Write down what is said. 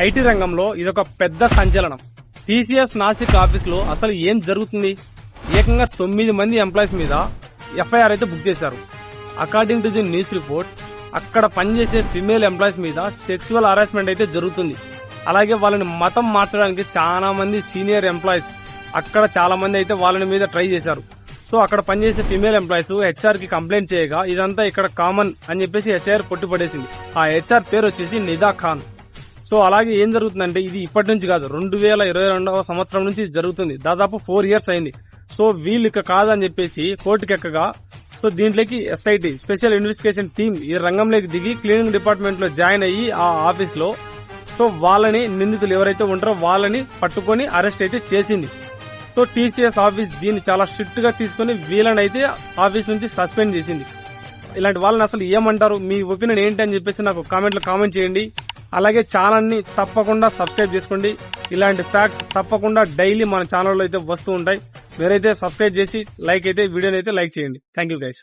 IT రంగంలో ఇదొక పెద్ద సంచలనం. టీసీఎస్ నాసిక్ ఆఫీస్ లో అసలు ఏం జరుగుతుంది? ఏకంగా 9 మంది ఎంప్లాయీస్ మీద ఎఫ్ఐఆర్ అయితే బుక్ చేశారు. According to the news reports, అక్కడ పనిచేసే ఫిమేల్ ఎంప్లాయీస్ మీద సెక్సువల్ హరాస్మెంట్ అయితే జరుగుతుంది. అలాగే వాళ్ళని మతం మార్చడానికి చాలా మంది సీనియర్ ఎంప్లాయీస్ అక్కడ చాలా మంది అయితే వాళ్ళని మీద ట్రై చేశారు. సో అక్కడ పనిచేసే ఫిమేల్ ఎంప్లాయీస్ హెచ్ఆర్ కి కంప్లైంట్ చేయగా ఇదంతా ఇక్కడ కామన్ అని చెప్పేసి హెచ్ఆర్ కొట్టిపడేసింది. ఆ హెచ్ఆర్ పేరు వచ్చేసి నిదా ఖాన్. సో అలాగే ఏం జరుగుతుందంటే ఇది ఇప్పటి నుంచి కాదు, 2022వ సంవత్సరం నుంచి జరుగుతుంది. దాదాపు 4 years అయింది. సో వీళ్ళు ఇక కాదని చెప్పేసి కోర్టుకి ఎక్కగా, సో దీంట్లోకి ఎస్ఐటి స్పెషల్ ఇన్వెస్టిగేషన్ టీమ్ ఈ రంగంలోకి దిగి క్లీనింగ్ డిపార్ట్మెంట్ లో జాయిన్ అయ్యి ఆ ఆఫీస్ లో సో వాళ్ళని నిందితులు ఎవరైతే ఉంటారో వాళ్ళని పట్టుకొని అరెస్ట్ అయితే చేసింది. సో టీసీఎస్ ఆఫీస్ దీన్ని చాలా స్ట్రిక్ట్ గా తీసుకుని వీళ్ళని అయితే ఆఫీస్ నుంచి సస్పెండ్ చేసింది. ఇలాంటి వాళ్ళని అసలు ఏమంటారు, మీ ఒపీనియన్ ఏంటి అని చెప్పేసి నాకు కామెంట్ లో కామెంట్ చేయండి. అలాగే ఛానల్ ని తప్పకుండా సబ్స్క్రైబ్ చేసుకోండి. ఇలాంటి ఫ్యాక్ట్స్ తప్పకుండా డైలీ మన ఛానల్లో అయితే వస్తూ ఉంటాయి. మీరైతే సబ్స్క్రైబ్ చేసి వీడియోని అయితే లైక్ చేయండి. Thank you guys.